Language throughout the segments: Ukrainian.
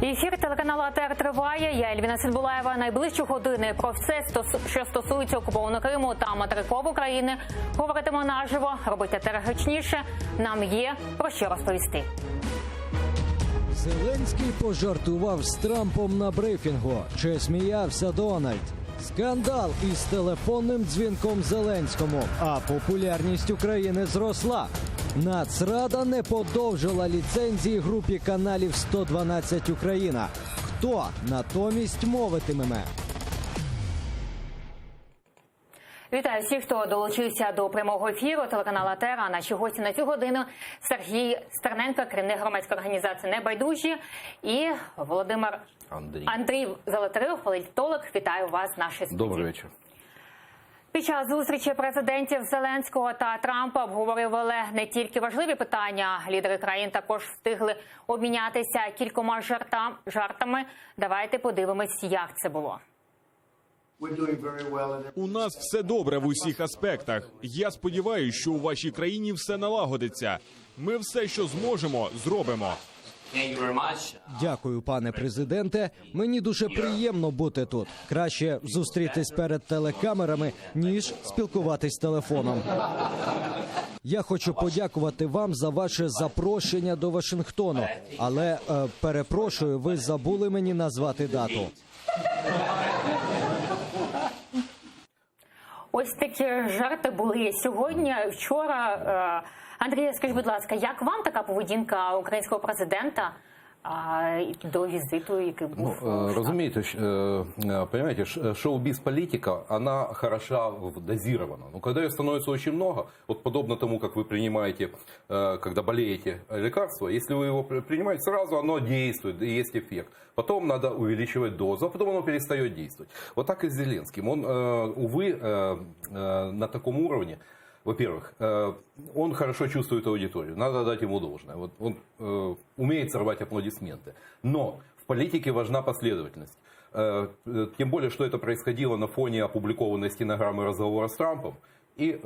Ефір телеканалу АТР триває. Я Ельвіна Цинбулаєва. Найближчі години про все, що стосується окупованого Криму та материкової України, говоритимо наживо, робити АТР гучніше. Нам є про що розповісти. Зеленський пожартував з Трампом на брифінгу. Чи сміявся Дональд? Скандал із телефонним дзвінком Зеленському, а популярність України зросла. Нацрада не подовжила ліцензії групі каналів «112 Україна». Хто натомість мовитиме? Вітаю всіх, хто долучився до прямого ефіру телеканалу АТР. А наші гості на цю годину – Сергій Стерненко, керівник громадської організації «Небайдужі», і Володимир Андрій Золотарьов, політолог. Вітаю вас в нашій студії. Добрий вечір. Під час зустрічі президентів Зеленського та Трампа обговорювали не тільки важливі питання. Лідери країн також встигли обмінятися кількома жартами. Давайте подивимось, як це було. У нас все добре в усіх аспектах. Я сподіваюся, що у вашій країні все налагодиться. Ми все, що зможемо, зробимо. Дякую, пане президенте. Мені дуже приємно бути тут. Краще зустрітись перед телекамерами, ніж спілкуватись телефоном. Я хочу подякувати вам за ваше запрошення до Вашингтону. Але, перепрошую, ви забули мені назвати дату. Ось такі жарти були сьогодні, вчора. Андрій, скажіть, будь ласка, як вам така поведінка українського президента до візиту, який був? Разумеется, понимаете, шоу-биз-политика, она хороша дозирована. Но когда ее становится очень много, вот подобно тому, как вы принимаете, когда болеете, лекарство, если вы его принимаете сразу, оно действует, и есть эффект. Потом надо увеличивать дозу, а потом оно перестает действовать. Вот так и с Зеленским. Он, увы, на таком уровне. Во-первых, он хорошо чувствует аудиторию, надо дать ему должное. Вот он умеет сорвать аплодисменты. Но в политике важна последовательность. Тем более, что это происходило на фоне опубликованной стенограммы разговора с Трампом. И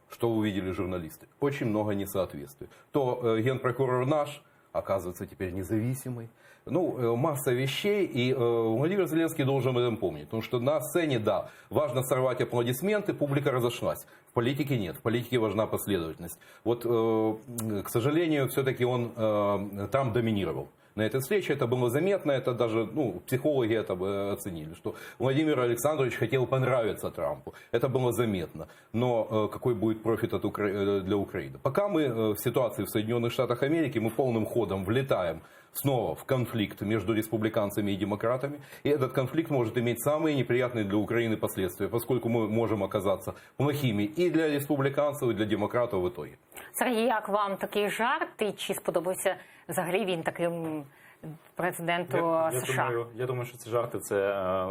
что увидели журналисты? Очень много несоответствий. То генпрокурор наш оказывается теперь независимый. Ну, масса вещей, и Владимир Зеленский должен об этом помнить. Потому что на сцене, да, важно сорвать аплодисменты, публика разошлась. В политике нет, в политике важна последовательность. Вот, к сожалению, все-таки Трамп доминировал. На этой встрече это было заметно, это даже психологи это бы оценили, что Владимир Александрович хотел понравиться Трампу. Это было заметно. Но какой будет профит для Украины? Пока мы в ситуации в Соединенных Штатах Америки, мы полным ходом влетаем снова в конфликт между республиканцами и демократами. И этот конфликт может иметь самые неприятные для Украины последствия, поскольку мы можем оказаться плохими и для республиканцев, и для демократов в итоге. Сергій, як вам такий жарт? І чи сподобався взагалі він таким президенту США? Я думаю, що ці жарти – це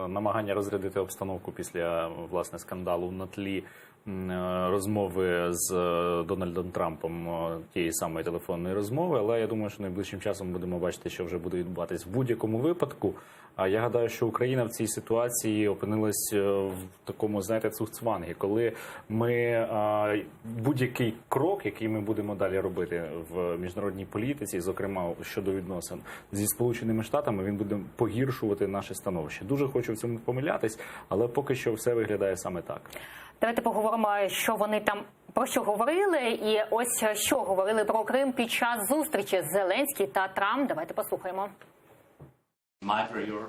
намагання розрядити обстановку після, власне, скандалу на тлі розмови з Дональдом Трампом, тієї самої телефонної розмови, але я думаю, що найближчим часом будемо бачити, що вже буде відбуватись в будь-якому випадку. А я гадаю, що Україна в цій ситуації опинилась в такому, знаєте, цугцвангі, коли ми будь-який крок, який ми будемо далі робити в міжнародній політиці, зокрема щодо відносин зі Сполученими Штатами, він буде погіршувати наше становище. Дуже хочу в цьому помилятись, але поки що все виглядає саме так. Давайте поговоримо, що вони там про що говорили, і ось що говорили про Крим під час зустрічі Зеленський та Трамп. Давайте послухаємо.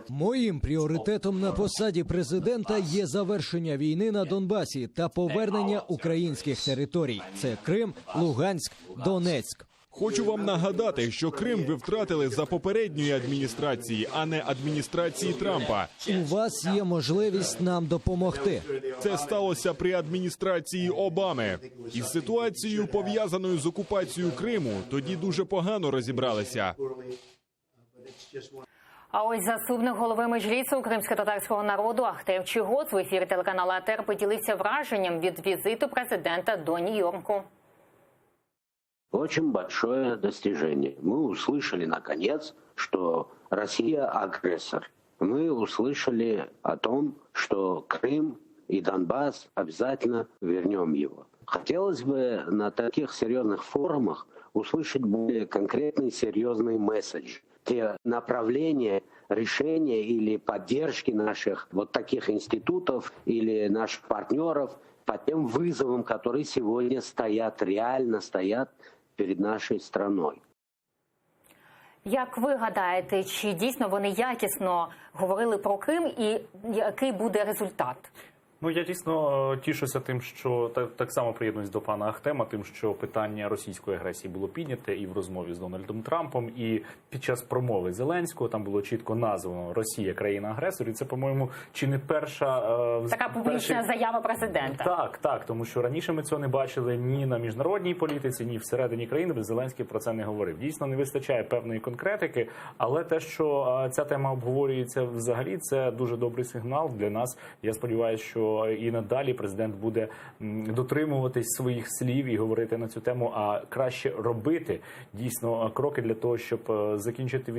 Моїм пріоритетом на посаді президента є завершення війни на Донбасі та повернення українських територій. Це Крим, Луганськ, Донецьк. Хочу вам нагадати, що Крим ви втратили за попередньої адміністрації, а не адміністрації Трампа. У вас є можливість нам допомогти. Це сталося при адміністрації Обами. Із ситуацією, пов'язаною з окупацією Криму, тоді дуже погано розібралися. А ось заступник голови Меджлісу кримськотатарського народу Ахтем Чигоц в ефірі телеканалу АТР поділився враженням від візиту президента до Нью-Йорку. Очень большое достижение. Мы услышали, наконец, что Россия агрессор. Мы услышали о том, что Крым и Донбасс обязательно вернем его. Хотелось бы на таких серьезных форумах услышать более конкретный, серьезный месседж. те направления, решения или поддержки наших вот таких институтов или наших партнеров по тем вызовам, которые сегодня стоят, реально стоят перед нашей страной. Як ви гадаєте, чи дійсно вони якісно говорили про Крим і який буде результат? Ну, я дійсно тішуся тим, що так само приєднуюсь до пана Ахтема, тим, що питання російської агресії було підняте і в розмові з Дональдом Трампом, і під час промови Зеленського там було чітко названо «Росія – країна-агресор», і це, по-моєму, чи не перша... Така публічна заява президента. Так, тому що раніше ми цього не бачили ні на міжнародній політиці, ні всередині країни, бо Зеленський про це не говорив. Дійсно, не вистачає певної конкретики, але те, що ця тема обговорюється взагалі, це дуже добрий сигнал для нас. Я сподіваюся, що і надалі президент буде дотримуватись своїх слів і говорити на цю тему, а краще робити дійсно кроки для того, щоб закінчити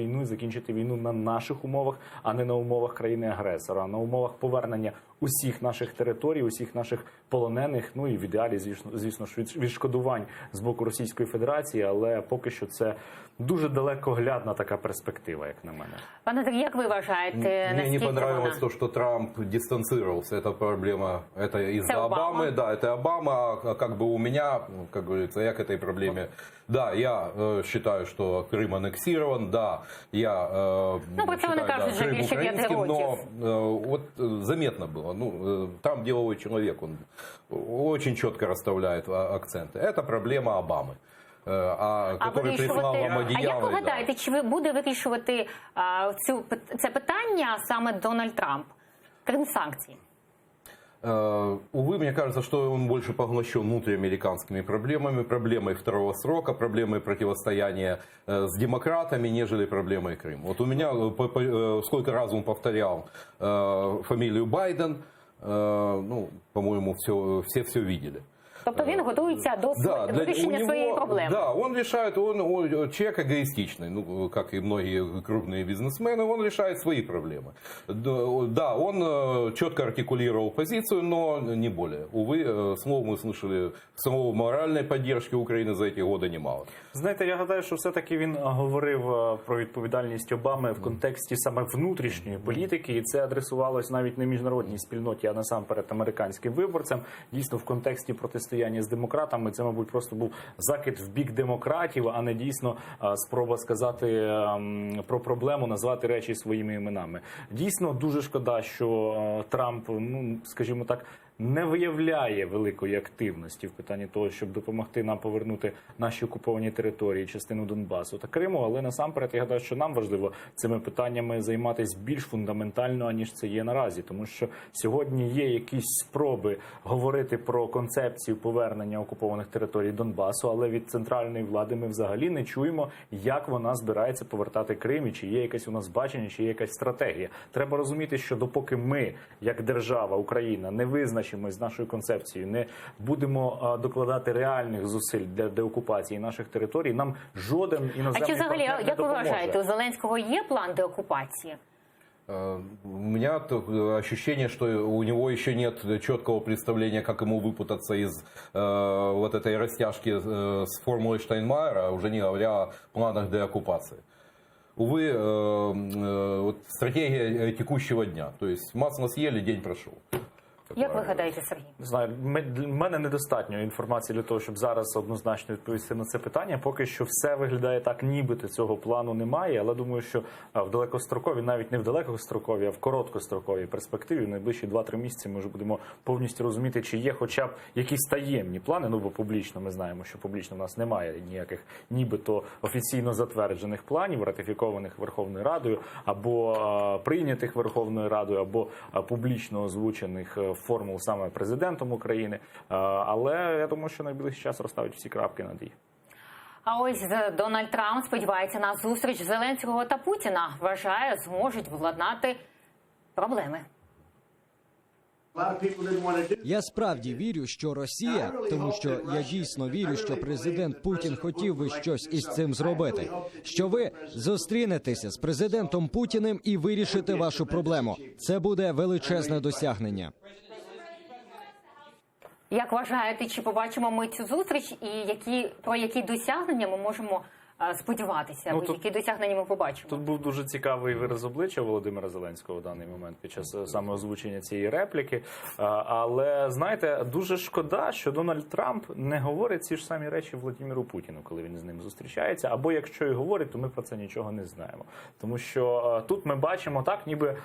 війну на наших умовах, а не на умовах країни-агресора, а на умовах повернення усіх наших територій, усіх наших полонених, ну і в ідеалі, звісно, відшкодувань з боку Російської Федерації, але поки що це дуже далекоглядна така перспектива, як на мене. Пане Андрій, як ви вважаєте, Мне не наскільки понравилось вона? то, что Трамп дистанцировался. Это проблема, это из-за Это Обама. Обамы. Да, это Обама. А как бы у меня, как говорится, я к этой проблеме... Да, я считаю, что Крым аннексирован. Да, я про це вони считаю, кажуть вже Крым більше 5 украинским, но років. вот заметно было. Ну, Трамп деловой человек, он очень четко расставляет акценты. Это проблема Обамы. Который прислал А як Ахмадіяна. ви гадаєте, чи буде вирішувати це питання саме Дональд Трамп? Крім санкцій? Увы, мне кажется, что он больше поглощен внутриамериканскими проблемами, проблемой второго срока, проблемой противостояния с демократами, нежели проблемой Крыма. Вот у меня, сколько раз он повторял фамилию Байден, ну, по-моему, все видели. Тобто він готується до вирішення своєї проблеми. Да, он решает, он человек эгоистичный, ну, как и многие крупные бизнесмены, он решает свои проблемы. Да, он четко артикулировал позицию, но не более. Увы, снова мы слышали, самого моральной поддержки Украины за эти годы немало. Знаєте, я гадаю, що все-таки він говорив про відповідальність Обами в контексті саме внутрішньої політики, і це адресувалось навіть не міжнародній спільноті, а насамперед американським виборцям. Дійсно, в контексті протистояння з демократами це, мабуть, просто був закид в бік демократів, а не дійсно спроба сказати про проблему, назвати речі своїми іменами. Дійсно, дуже шкода, що Трамп, ну, скажімо так, не виявляє великої активності в питанні того, щоб допомогти нам повернути наші окуповані території, частину Донбасу та Криму, але насамперед я гадаю, що нам важливо цими питаннями займатися більш фундаментально, аніж це є наразі, тому що сьогодні є якісь спроби говорити про концепцію повернення окупованих територій Донбасу, але від центральної влади ми взагалі не чуємо, як вона збирається повертати Крим, і чи є якесь у нас бачення, чи є якась стратегія. Треба розуміти, що допоки ми, як держава, Україна, не визначимо з нашою концепцією, не будемо докладати реальних зусиль для деокупації наших територій, нам жоден іноземний партнер не допоможе. Як ви вважаєте, у Зеленського є план деокупації? У меня ощущение, что у него еще нет четкого представления, как ему выпутаться из вот этой растяжки с формулой Штайнмайера, уже не говоря о планах деоккупации. Увы, вот стратегия текущего дня. То есть масло съели, день прошел. Як ви гадаєте, Сергій? Не знаю, в мене недостатньо інформації для того, щоб зараз однозначно відповісти на це питання. Поки що все виглядає так, нібито цього плану немає, але думаю, що в далекостроковій, навіть не в далекостроковій, а в короткостроковій перспективі, в найближчі 2-3 місяці ми вже будемо повністю розуміти, чи є хоча б якісь таємні плани, ну бо публічно ми знаємо, що публічно в нас немає ніяких нібито офіційно затверджених планів, ратифікованих Верховною Радою, або прийнятих Верховною Радою, або публічно озвучених формул саме президентом України, але я думаю, що найближчий час розставить всі крапки над «і». А ось Дональд Трамп сподівається на зустріч Зеленського та Путіна. Вважає, зможуть владнати проблеми. Я справді вірю, що Росія, тому що я дійсно вірю, що президент Путін хотів би щось із цим зробити, що ви зустрінетеся з президентом Путіним і вирішите вашу проблему. Це буде величезне досягнення. Як вважаєте, чи побачимо ми цю зустріч і про які досягнення ми можемо сподіватися? Ну, тут- Які досягнення ми побачимо? Тут був дуже цікавий вираз обличчя Володимира Зеленського в даний момент під час саме озвучення цієї репліки. Але, знаєте, дуже шкода, що Дональд Трамп не говорить ці ж самі речі Володимиру Путіну, коли він з ним зустрічається. Або якщо і говорить, то ми про це нічого не знаємо. Тому що тут ми бачимо так, ніби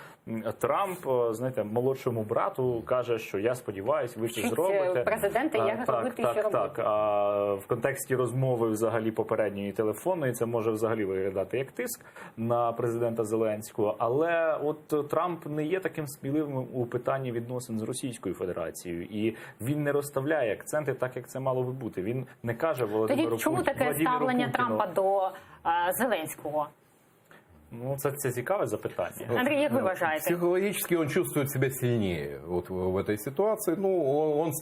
Трамп, знаєте, молодшому брату каже, що я сподіваюся, ви це Вчить зробите. президента, як робити і що робити. Так. А в контексті розмови взагалі попередньої телефонної це може взагалі виглядати як тиск на президента Зеленського. Але от Трамп не є таким сміливим у питанні відносин з Російською Федерацією. І він не розставляє акценти так, як це мало би бути. Він не каже Володимиру Тоді чому таке Владимиру ставлення Путіну. Трампа до Зеленського? Ну, це цікаве запитання. Андрій, як ви вважаєте? Психологически он чувствует себя сильнее вот в этой ситуации. Ну,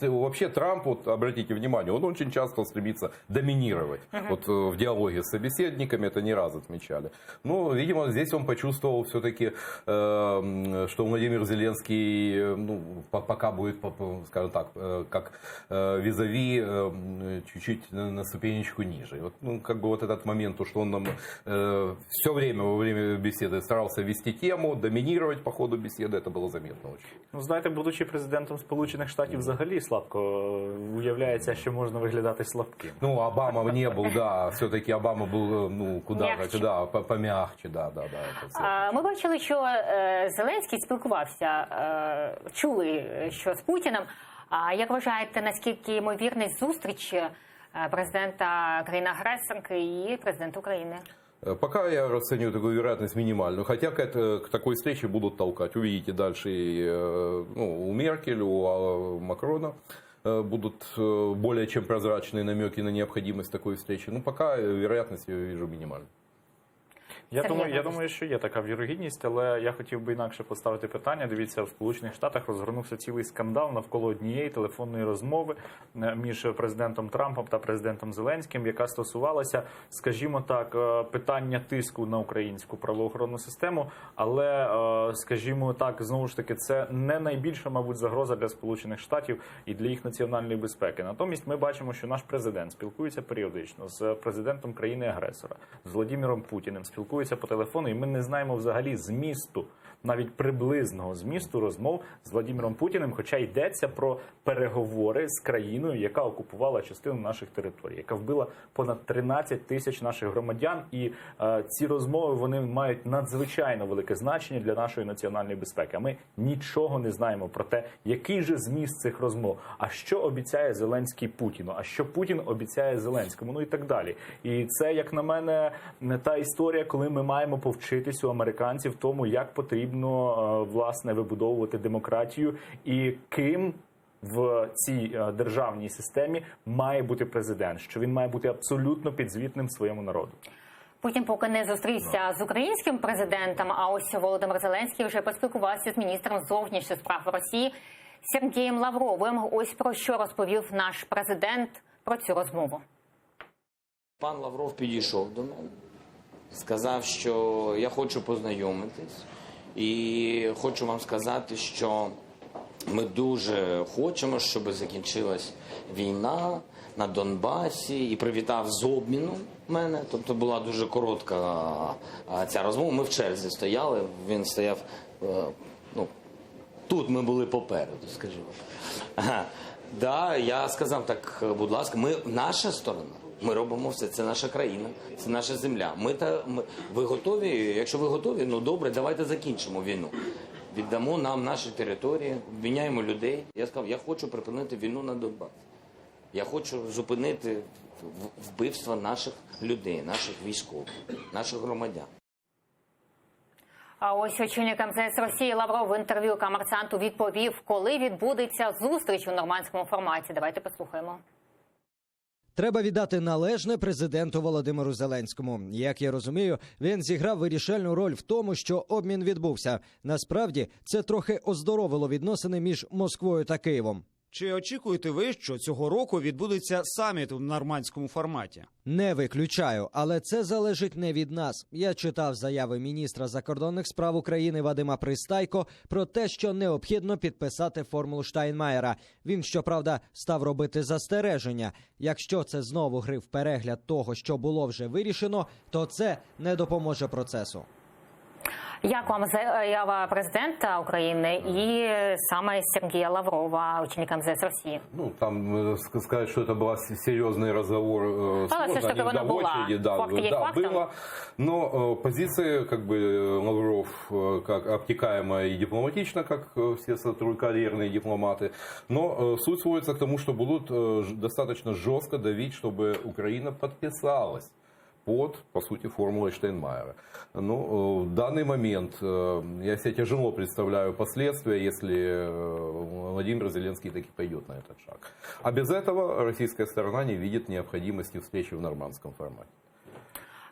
вообще Трамп, вот обратите внимание, он очень часто стремится доминировать. Вот в диалоге с собеседниками это не раз отмечали. Ну, видимо, здесь он почувствовал все-таки, что Владимир Зеленский, ну, пока будет, скажем так, как визави чуть-чуть на ступенечку ниже. И вот, ну, как бы вот этот момент, то, что он нам все время во время беседы старался вести тему, доминировать по ходу беседы, это было заметно очень. Ну, знаєте, будучи президентом Сполучених Штатів, взагалі слабко уявляється, що можна виглядати слабким. Ну, Обама не был, да, все-таки Обама был, ну, куда Мягче. да, помягче, да. Это всё. Ми бачили, що Зеленський спілкувався, чули, що з Путіним. А як вважаєте, наскільки ймовірність зустрічі президента країни-агресорки і президента України? Пока я расцениваю такую вероятность минимальную, хотя к такой встрече будут толкать. Увидите дальше и, ну, у Меркель, у Макрона будут более чем прозрачные намеки на необходимость такой встречи. Ну, пока вероятность я вижу минимальной. Я Сергій думаю, що є така вірогідність, але я хотів би інакше поставити питання. Дивіться, в Сполучених Штатах розгорнувся цілий скандал навколо однієї телефонної розмови між президентом Трампом та президентом Зеленським, яка стосувалася, скажімо так, питання тиску на українську правоохоронну систему. Але, скажімо так, знову ж таки, це не найбільша, мабуть, загроза для Сполучених Штатів і для їх національної безпеки. Натомість ми бачимо, що наш президент спілкується періодично з президентом країни-агресора, з Владимиром Путіним, спілкується по телефону, і ми не знаємо взагалі змісту, навіть приблизного змісту розмов з Владимиром Путіним, хоча йдеться про переговори з країною, яка окупувала частину наших територій, яка вбила понад 13 тисяч наших громадян. І ці розмови, вони мають надзвичайно велике значення для нашої національної безпеки. А ми нічого не знаємо про те, який же зміст цих розмов, а що обіцяє Зеленський Путіну, а що Путін обіцяє Зеленському, ну і так далі. І це, як на мене, та історія, коли ми маємо повчитись у американців тому, як потрібно, власне, вибудовувати демократію і ким в цій державній системі має бути президент, що він має бути абсолютно підзвітним своєму народу. Путін поки не зустрівся з українським президентом, а ось Володимир Зеленський вже поспілкувався з міністром зовнішніх справ Росії Сергієм Лавровим. Ось про що розповів наш президент про цю розмову. Пан Лавров підійшов до мене, сказав, що я хочу познайомитись і хочу вам сказати, що ми дуже хочемо, щоб закінчилась війна на Донбасі, і привітав з обміном мене. Тобто була дуже коротка ця розмова. Ми в черзі стояли, він стояв, ну, тут ми були попереду, скажімо. Да, я сказав, так, будь ласка, наша сторона. Ми робимо все, це наша країна, це наша земля. Ви готові? Якщо ви готові, ну добре, давайте закінчимо війну. Віддамо нам наші території, обміняємо людей. Я сказав, я хочу припинити війну на Донбасі. Я хочу зупинити вбивство наших людей, наших військових, наших громадян. А ось очільник МЗС Росії Лавров в інтерв'ю «Комерсанту» відповів, коли відбудеться зустріч у нормандському форматі. Давайте послухаємо. Треба віддати належне президенту Володимиру Зеленському. Як я розумію, він зіграв вирішальну роль в тому, що обмін відбувся. Насправді, це трохи оздоровило відносини між Москвою та Києвом. Чи очікуєте ви, що цього року відбудеться саміт в нормандському форматі? Не виключаю, але це залежить не від нас. Я читав заяви міністра закордонних справ України Вадима Пристайко про те, що необхідно підписати формулу Штайнмаєра. Він, щоправда, став робити застереження. Якщо це знову гри в перегляд того, що було вже вирішено, то це не допоможе процесу. Як вам заява президента України і саме Сергія Лаврова, очільника МЗС Росії? Ну, там сказать, что это был серьезный разговор, сложно, все, что они она в была. очереди, да, Факт есть фактом. было. Но позиция, как бы, Лавров, как обтекаемая и дипломатична, как все карьерные дипломаты, но суть сводится к тому, что будут достаточно жестко давить, чтобы Украина подписалась под, по сути, формулой Штайнмаєра. Ну, в данный момент я себе тяжело представляю последствия, если Владимир Зеленский таки пойдет на этот шаг. А без этого российская сторона не видит необходимости встречи в нормандском формате.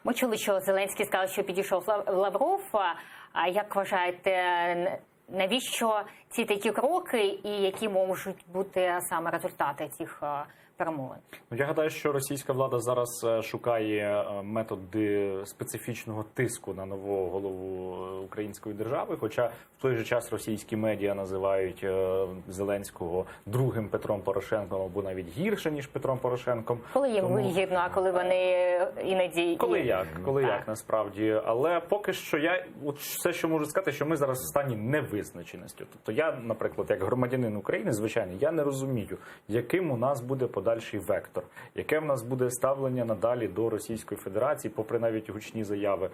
Ми чули, що Зеленський сказав, що підійшов Лавров. А як вважаєте, навіщо ці такі кроки і які можуть бути саме результати цих перемовин? Я гадаю, що російська влада зараз шукає методи специфічного тиску на нового голову української держави, хоча в той же час російські медіа називають Зеленського другим Петром Порошенком або навіть гірше, ніж Петром Порошенком. Коли їм вигідно, а коли вони іноді... Коли як, насправді. Але поки що все, що можу сказати, що ми зараз в стані невизначеності. Тобто я, наприклад, як громадянин України, звичайно, я не розумію, яким у нас буде подальший вектор, яке в нас буде ставлення надалі до Російської Федерації, попри навіть гучні заяви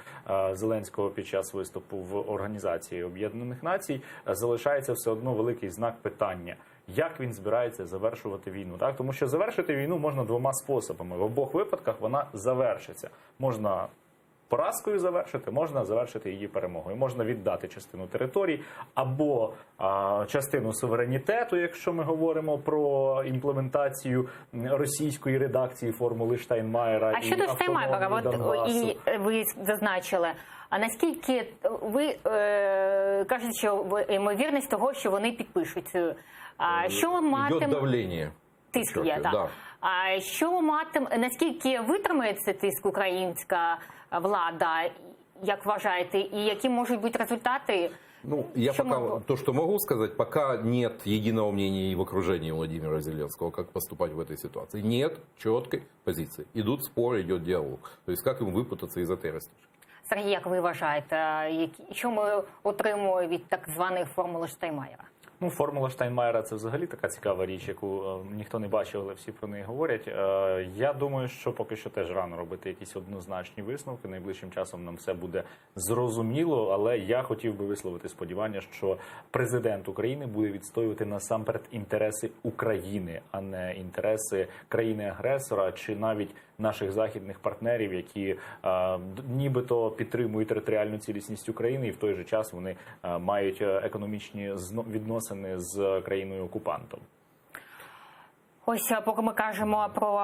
Зеленського під час виступу в Організації Об'єднаних Націй, залишається все одно великий знак питання. Як він збирається завершувати війну? Так? Тому що завершити війну можна двома способами. В обох випадках вона завершиться. Можна поразкою завершити, можна завершити її перемогою. Можна віддати частину територій або частину суверенітету, якщо ми говоримо про імплементацію російської редакції формули Штайнмаєра. А щодо Штайнмаєра, і ви зазначили, а наскільки ви кажете, що ймовірність того, що вони підпишуть? Що Йде давлення. Тиск є, так. Да. А що наскільки витримає цей тиск українська влада, як вважаєте, і які можуть бути результати? Ну, я то, что могу сказать, пока нет единого мнения и в окружении Владимира Зеленского, как поступать в этой ситуации. Нет четкой позиции. Идут споры, идет диалог. То есть, как им выпутаться из этой растяжки. Сергій, як ви вважаєте, що ми отримуємо від так званої формули Штайнмаєра? Ну, формула Штайнмаєра – це взагалі така цікава річ, яку ніхто не бачив, але всі про неї говорять. Я думаю, що поки що теж рано робити якісь однозначні висновки. Найближчим часом нам все буде зрозуміло, але я хотів би висловити сподівання, що президент України буде відстоювати насамперед інтереси України, а не інтереси країни-агресора чи навіть наших західних партнерів, які нібито підтримують територіальну цілісність України, і в той же час вони мають економічні відносини з країною-окупантом. Ось поки ми кажемо про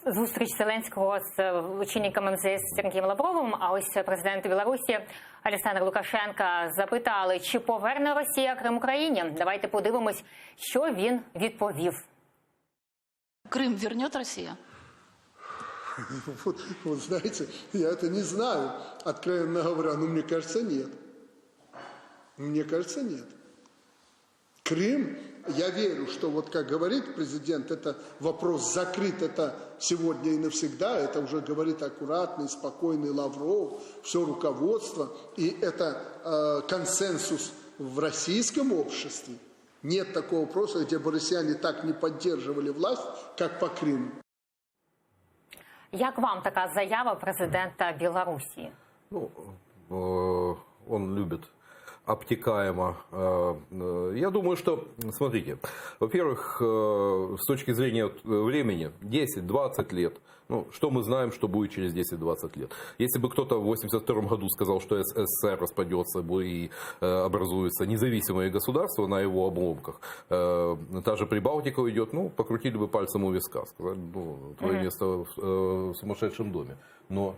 зустріч Зеленського з очільником МЗС Сергієм Лавровим, а ось президент Білорусі Олександр Лукашенко запитали, чи поверне Росія Крим Україні. Давайте подивимось, що він відповів. Крым вернет Россия? Вот знаете, я это не знаю, откровенно говоря, но мне кажется, нет. Мне кажется, нет. Крым, я верю, что вот как говорит президент, это вопрос закрыт, это сегодня и навсегда, это уже говорит аккуратный, спокойный Лавров, все руководство, и это консенсус в российском обществе. Нет такого вопроса, где бы россияне так не поддерживали власть, как по Крыму. Як вам така заява президента Білорусі? Ну, он любит обтекаемо. Я думаю, что, смотрите, во-первых, с точки зрения времени, 10-20 лет, ну, что мы знаем, что будет через 10-20 лет. Если бы кто-то в 1982 году сказал, что СССР распадется и образуется независимое государство на его обломках, та же Прибалтика уйдет, ну, покрутили бы пальцем у виска, сказали, ну, твое место в сумасшедшем доме. Но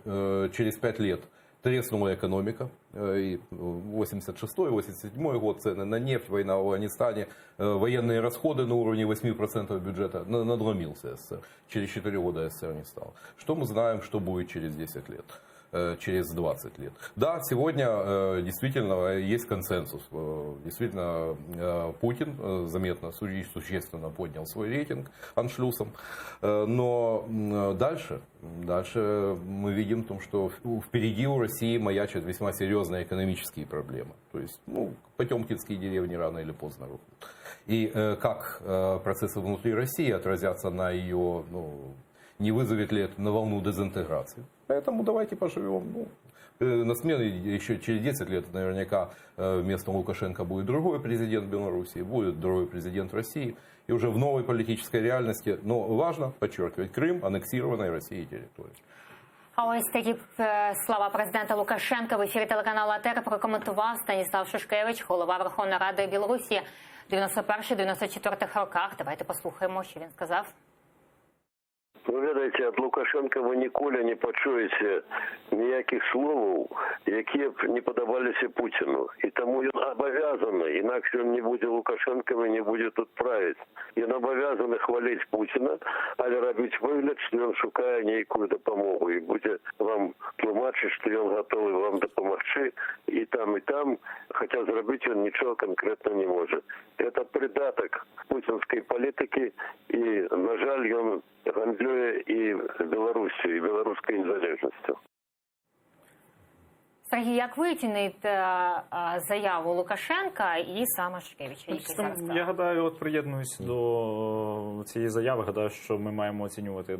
через 5 лет треснула экономика. И 86-87 год, цены на нефть, война в Афганистане, военные расходы на уровне 8% бюджета, надломился СССР. Через 4 года СССР не стало. Что мы знаем, что будет через 10 лет? Через 20 лет. Да, сегодня действительно есть консенсус. Действительно, Путин заметно, существенно поднял свой рейтинг аншлюсом. Но дальше мы видим, что впереди у России маячат весьма серьезные экономические проблемы. То есть, потемкинские деревни рано или поздно рухнут. И как процессы внутри России отразятся на ее... не вызовет ли это на волну дезинтеграции. Поэтому давайте поживем. На смене еще через 10 лет наверняка вместо Лукашенко будет другой президент Беларуси, будет другой президент России. И уже в новой политической реальности, но важно подчеркивать, Крым – аннексированная Россией территория. А ось такі слова президента Лукашенка в ефірі телеканалу АТР прокоментував Станіслав Шушкевич, голова Верховної Ради Білорусі в 91-94 роках. Давайте послухаємо, що він сказав. Ви ведаеце, ад Лукашенка вы ніколі не пачуеце ніякіх словаў, якія б не падабаліся Путіну. І таму ён абавязаны, інакш ён не будзе Лукашенкам і не будзе тут правіць. Ён абавязаны хваліць Путіна, але рабіць выгляд, што ён шукае нейкую дапамогу і будзе вам тлумачыць, што ён гатовы вам дапамагчы і там, хаця зрабіць ён нічога канкрэтна не можа. Это придатак путінскай палітыкі і, на жаль, ён гандлює і Білорусію, і білоруською незалежністю. Сергій, як ви оціните заяву Лукашенка і саме Шушкевича? Я гадаю, от приєднуюсь до цієї заяви. Гадаю, що ми маємо оцінювати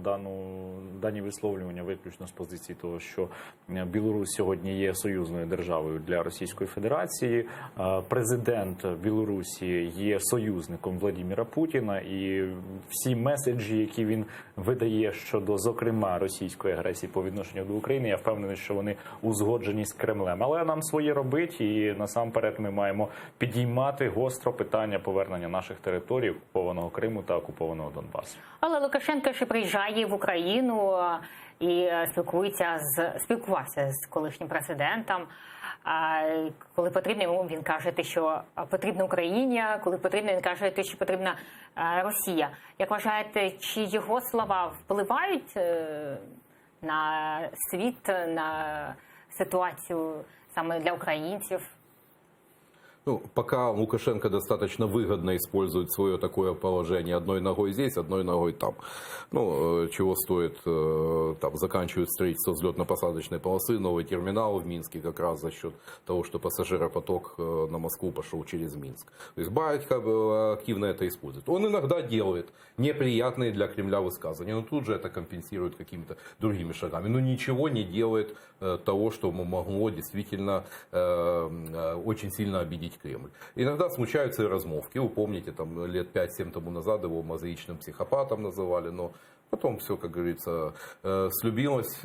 дані висловлювання виключно з позиції того, що Білорусь сьогодні є союзною державою для Російської Федерації. Президент Білорусі є союзником Владимира Путіна, і всі меседжі, які він видає щодо, зокрема, російської агресії по відношенню до України, я впевнений, що вони узгоджені з Кремлем. Але нам своє робить, і насамперед ми маємо підіймати гостро питання повернення наших територій, окупованого Криму та окупованого Донбасу. Але Лукашенко ще приїжджає в Україну і спілкувався з колишнім президентом. Коли потрібно, він каже, що потрібна Україні, коли потрібно, він каже, що потрібна Росія. Як вважаєте, чи його слова впливають на світ, на ситуацию саме для украинцев? Пока Лукашенко достаточно выгодно использует свое такое положение одной ногой здесь, одной ногой там. Чего стоит, заканчивают строительство взлетно-посадочной полосы, новый терминал в Минске как раз за счет того, что пассажиропоток на Москву пошел через Минск. То есть Батько активно это использует. Он иногда делает неприятные для Кремля высказывания, но тут же это компенсирует какими-то другими шагами. Но ничего не делает того, что могло действительно очень сильно обидеть Кремль. Иногда случаются и размовки. Вы помните, лет 5-7 тому назад его мозаичным психопатом называли, но потом все, как говорится, слюбилось,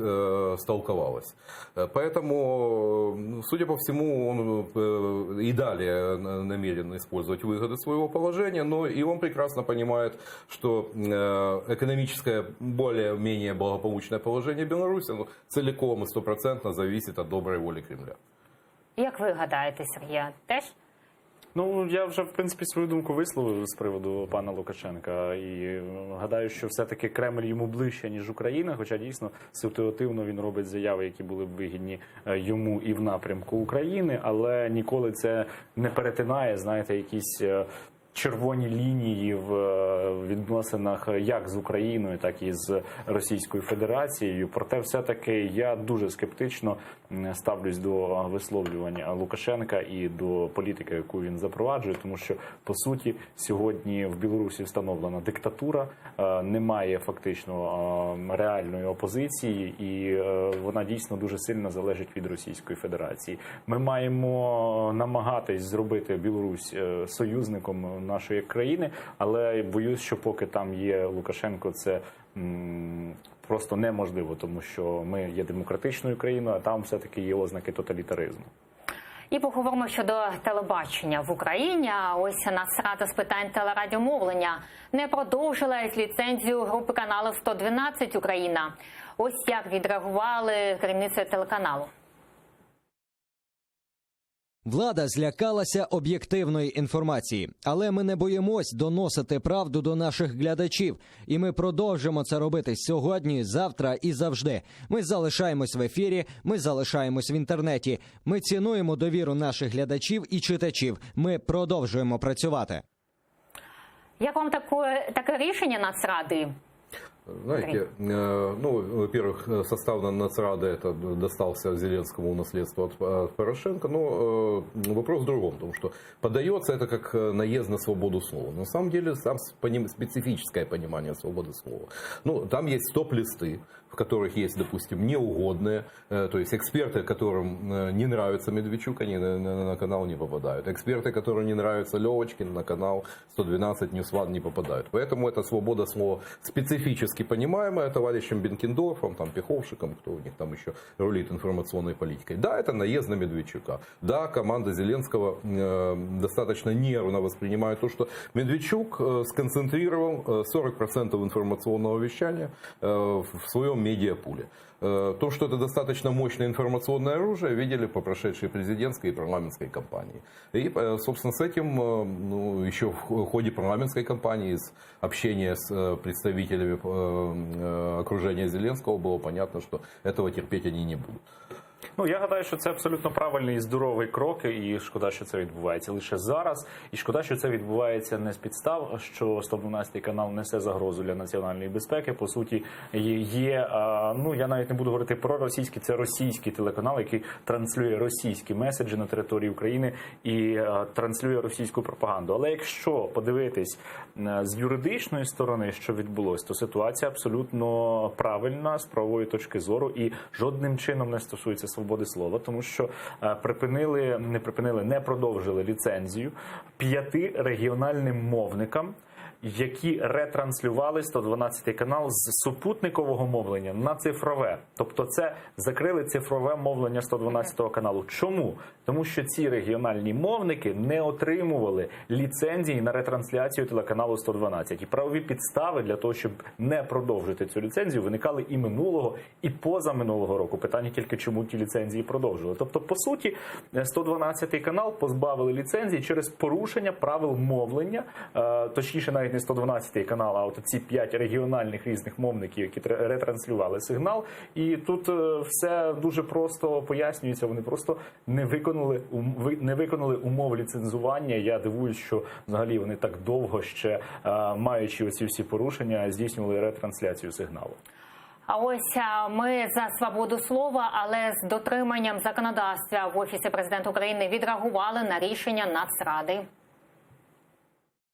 столковалось. Поэтому, судя по всему, он и далее намерен использовать выгоды своего положения, но и он прекрасно понимает, что экономическое более-менее благополучное положение Беларуси целиком и 100% зависит от доброй воли Кремля. Як ви гадаєте, Сергія, теж? Я вже, в принципі, свою думку висловив з приводу пана Лукашенка. І гадаю, що все-таки Кремль йому ближче, ніж Україна, хоча дійсно ситуативно він робить заяви, які були б вигідні йому і в напрямку України, але ніколи це не перетинає, знаєте, якісь червоні лінії в відносинах як з Україною, так і з Російською Федерацією. Проте все-таки я дуже скептично ставлюсь до висловлювання Лукашенка і до політики, яку він запроваджує, тому що, по суті, сьогодні в Білорусі встановлена диктатура, немає фактично реальної опозиції, і вона дійсно дуже сильно залежить від Російської Федерації. Ми маємо намагатись зробити Білорусь союзником нашої країни, але боюсь, що поки там є Лукашенко, це просто неможливо, тому що ми є демократичною країною, а там все-таки є ознаки тоталітаризму. І поговоримо щодо телебачення в Україні. Ось Нацрада з питань телерадіомовлення не продовжила ліцензію групи каналу 112 Україна. Ось як відреагували керівництво телеканалу. Влада злякалася об'єктивної інформації, але ми не боїмось доносити правду до наших глядачів. І ми продовжимо це робити сьогодні, завтра і завжди. Ми залишаємось в ефірі, ми залишаємось в інтернеті. Ми цінуємо довіру наших глядачів і читачів. Ми продовжуємо працювати. Як вам таке рішення Нацради? Знаете, во-первых, состав Нацрады это достался Зеленскому в наследство от Порошенко, но вопрос в другом, потому что подается это как наезд на свободу слова. На самом деле, там специфическое понимание свободы слова. Там есть стоп-листы, в которых есть, допустим, неугодные, то есть эксперты, которым не нравится Медведчук, они на канал не попадают. Эксперты, которым не нравится Левочкин, на канал 112 News One не попадают. Поэтому это свобода слова специфически понимаемая товарищем Бенкендорфом, там, Пиховшиком, кто у них там еще рулит информационной политикой. Да, это наезд на Медведчука. Да, команда Зеленского достаточно нервно воспринимает то, что Медведчук сконцентрировал 40% информационного вещания в своем медиапуле. То, что это достаточно мощное информационное оружие, видели по прошедшей президентской и парламентской кампании. И, собственно, с этим еще в ходе парламентской кампании, с общения с представителями окружения Зеленского, было понятно, что этого терпеть они не будут. Я гадаю, що це абсолютно правильний і здоровий крок, і шкода, що це відбувається лише зараз. І шкода, що це відбувається не з підстав, що 112 канал несе загрозу для національної безпеки. По суті, я навіть не буду говорити про російський, це російський телеканал, який транслює російські меседжі на території України і транслює російську пропаганду. Але якщо подивитись з юридичної сторони, що відбулося, то ситуація абсолютно правильна з правової точки зору і жодним чином не стосується свободи слова, тому що не продовжили ліцензію 5 регіональним мовникам, які ретранслювали 112 канал з супутникового мовлення на цифрове. Тобто це закрили цифрове мовлення 112 каналу. Чому? Тому що ці регіональні мовники не отримували ліцензії на ретрансляцію телеканалу 112. І правові підстави для того, щоб не продовжити цю ліцензію, виникали і минулого, і позаминулого року. Питання тільки, чому ті ліцензії продовжували. Тобто, по суті, 112 канал позбавили ліцензії через порушення правил мовлення, точніше, навіть не 112 канал, а от ці 5 регіональних різних мовників, які ретранслювали сигнал. І тут все дуже просто пояснюється, вони просто не виконали умов ліцензування. Я дивуюсь, що взагалі вони так довго ще, маючи оці всі порушення, здійснювали ретрансляцію сигналу. А ось ми за свободу слова, але з дотриманням законодавства в Офісі президента України відреагували на рішення Нацради.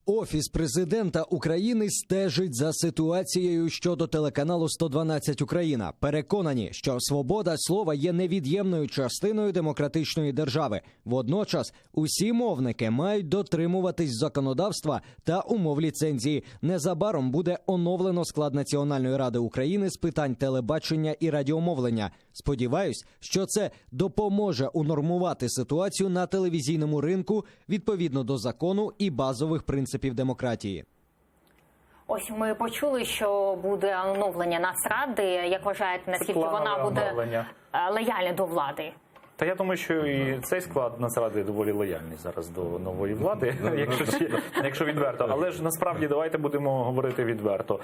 Офіс президента України стежить за ситуацією щодо телеканалу 112 Україна. Переконані, що свобода слова є невід'ємною частиною демократичної держави. Водночас усі мовники мають дотримуватись законодавства та умов ліцензії. Незабаром буде оновлено склад Національної ради України з питань телебачення і радіомовлення. Сподіваюсь, що це допоможе унормувати ситуацію на телевізійному ринку відповідно до закону і базових принципів демократії. Ось ми почули, що буде оновлення Нацради. Як вважаєте, наскільки вона буде лояльна до влади? Та я думаю, що і цей склад Нацради доволі лояльний зараз до нової влади, якщо відверто. Але ж насправді давайте будемо говорити відверто.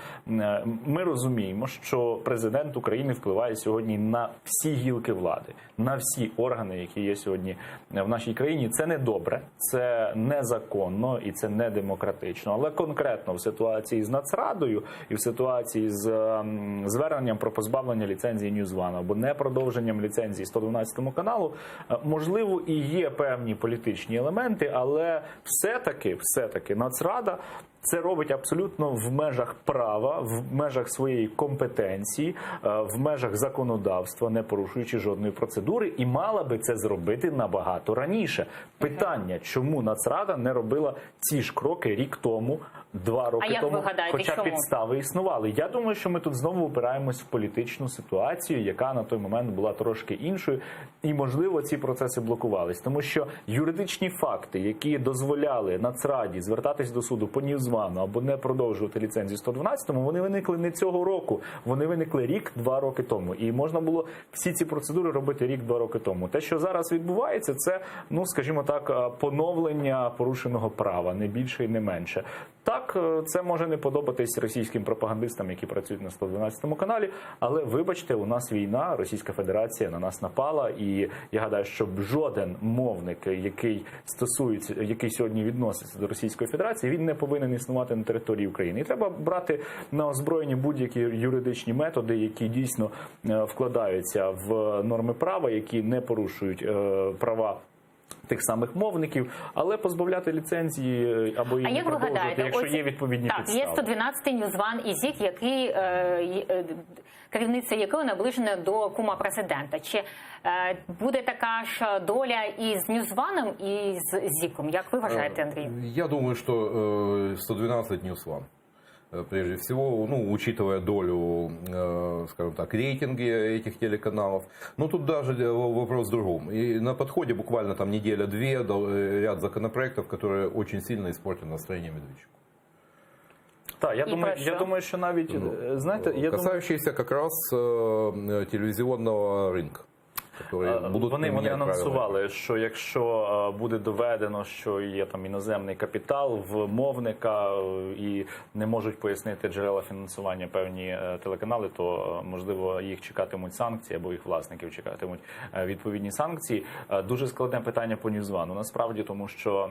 Ми розуміємо, що президент України впливає сьогодні на всі гілки влади, на всі органи, які є сьогодні в нашій країні. Це не добре, це незаконно і це не демократично. Але конкретно в ситуації з Нацрадою і в ситуації з зверненням про позбавлення ліцензії News One або непродовженням ліцензії 112 каналу, можливо, і є певні політичні елементи, але все-таки Нацрада це робить абсолютно в межах права, в межах своєї компетенції, в межах законодавства, не порушуючи жодної процедури, і мала би це зробити набагато раніше. Питання, чому Нацрада не робила ці ж кроки рік тому, 2 роки тому, хоча підстави існували. Я думаю, що ми тут знову опираємось в політичну ситуацію, яка на той момент була трошки іншою, і, можливо, ці процеси блокувались. Тому що юридичні факти, які дозволяли Нацраді звертатись до суду по News NewsOne або не продовжувати ліцензію 112-му, вони виникли не цього року, вони виникли рік-два роки тому. І можна було всі ці процедури робити рік-два роки тому. Те, що зараз відбувається, це, ну, скажімо так, поновлення порушеного права, не більше і не менше. Так, це може не подобатись російським пропагандистам, які працюють на 112 каналі, але вибачте, у нас війна, Російська Федерація на нас напала, і я гадаю, щоб жоден мовник, який сьогодні відноситься до Російської Федерації, він не повинен існувати на території України. І треба брати на озброєння будь-які юридичні методи, які дійсно вкладаються в норми права, які не порушують права тих самих мовників, але позбавляти ліцензії або її не продовжувати, якщо є відповідні підстави. Так, є 112-й NewsOne ІЗІК, який керівництво якого наближене до кума президента. Чи буде така ж доля і з NewsOne, і з ЗІКом? Як ви вважаєте, Андрій? Я думаю, что 112 NewsOne. Прежде всего, ну, учитывая долю, скажем так, рейтинги этих телеканалов. Но тут даже вопрос в другом. И на подходе буквально там неделя-две ряд законопроектов, которые очень сильно испортят настроение Медведчуку. Так, я думаю, що навіть, знаєте, касающиеся как раз телевизионного рынка. Вони анонсували, що якщо буде доведено, що є там іноземний капітал в мовника і не можуть пояснити джерела фінансування певні телеканали, то можливо їх чекатимуть санкції або їх власників чекатимуть відповідні санкції. Дуже складне питання по NewsOne. Насправді, тому що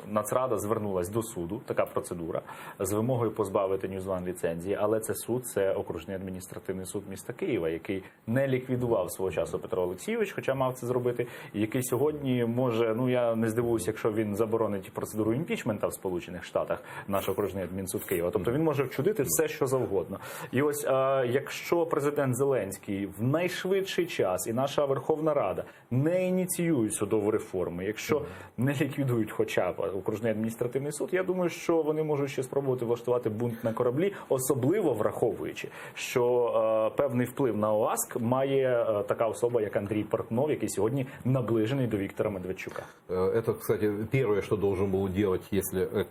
Нацрада звернулась до суду, така процедура, з вимогою позбавити NewsOne ліцензії, але це суд, це окружний адміністративний суд міста Києва, який не ліквідував свого часу Петро Олексійович, хоча мав це зробити, і який сьогодні може, ну я не здивуюся, якщо він заборонить процедуру імпічмента в Сполучених Штатах, наш окружний адмінсуд Києва. Тобто він може вчудити все, що завгодно. І ось, якщо президент Зеленський в найшвидший час і наша Верховна Рада не ініціюють судову реформу, якщо не ліквідують хоча б окружний адміністративний суд, я думаю, що вони можуть ще спробувати влаштувати бунт на кораблі, особливо враховуючи, що певний вплив на ОАСК має така особа, як Андрій Портнов, який сегодня наближенный до Виктора Медведчука. Это, кстати, первое, что должен был делать,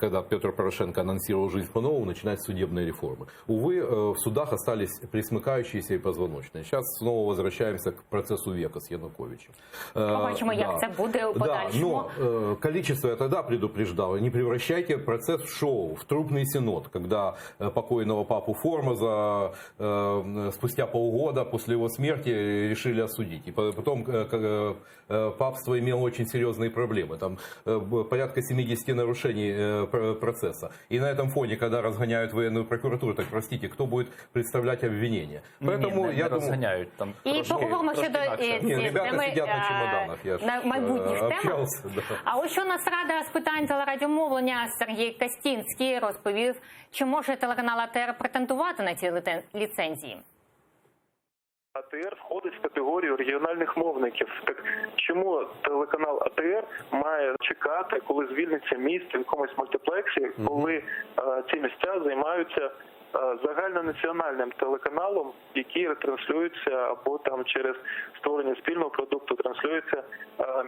когда Петр Порошенко анонсировал жизнь по-новому, начинать судебные реформы. Увы, в судах остались присмыкающиеся и позвоночные. Сейчас снова возвращаемся к процессу века с Януковичем. Побачимо, як це буде у подальшому. Но количество я тогда предупреждал. Не превращайте процесс в шоу, в трупный синод, когда покойного папу Формоза спустя полгода после его смерти решили осудить. И потом папство имело очень серьезные проблемы. Там порядка 70 нарушений процесса. И на этом фоне, когда разгоняют военную прокуратуру, так простите, кто будет представлять обвинения? Поэтому я разгоняют. Там і поговоримо щодо ребята сидять на чемоданах. Я на майбутніх темах. Да. А ось що Нацрада з питань телерадіомовлення Сергій Костінський розповів, чи може телеканал АТР претендувати на ці ліцензії? АТР входить в категорію регіональних мовників. Так чому телеканал АТР має чекати, коли звільниться місце в якомусь мультиплексі, коли ці місця займаються загальнонаціональним телеканалом, який ретранслюється або там через створення спільного продукту транслюється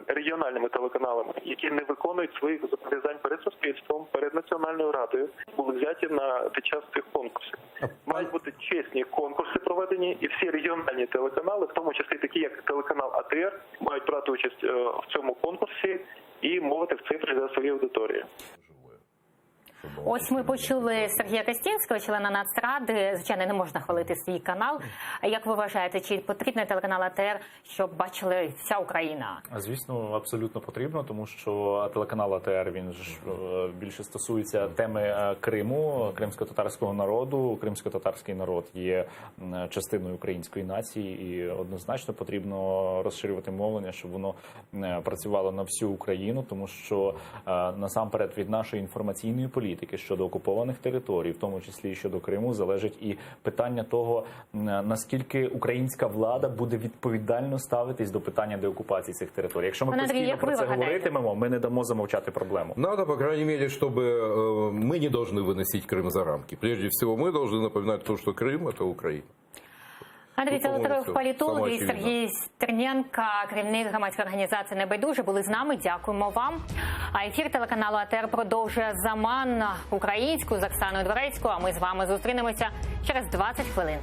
регіональними телеканалами, які не виконують своїх зобов'язань перед суспільством, перед Національною радою, були взяті під час цих конкурсів. Мають бути чесні конкурси проведені, і всі регіональні телеканали, в тому числі такі, як телеканал АТР, мають брати участь в цьому конкурсі і мовити в цифрі за свої аудиторії. Ось ми почули Сергія Костінського, члена Нацради. Звичайно, не можна хвалити свій канал. А як ви вважаєте, чи потрібний телеканал АТР, щоб бачили вся Україна? Звісно, абсолютно потрібно, тому що телеканал АТР, він ж більше стосується теми Криму, кримсько-татарського народу. Кримсько-татарський народ є частиною української нації, і однозначно потрібно розширювати мовлення, щоб воно працювало на всю Україну, тому що насамперед від нашої інформаційної політики щодо окупованих територій, в тому числі і щодо Криму, залежить і питання того, наскільки українська влада буде відповідально ставитись до питання деокупації цих територій. Якщо ми постійно про це говоритимемо, ми не дамо замовчати проблему. Надо, по крайней мере, чтобы мы не должны выносить Крым за рамки. Прежде всего, мы должны напоминать то, что Крым – это Украина. Андрій Ну, по-моему, Золотарев, всё. політолог, Само і очевидно. Сергій Стерненко, керівник громадської організації «Небайдужі», були з нами. Дякуємо вам. А ефір телеканалу АТR продовжує «Заман» українською з Оксаною Дворецькою. А ми з вами зустрінемося через 20 хвилин.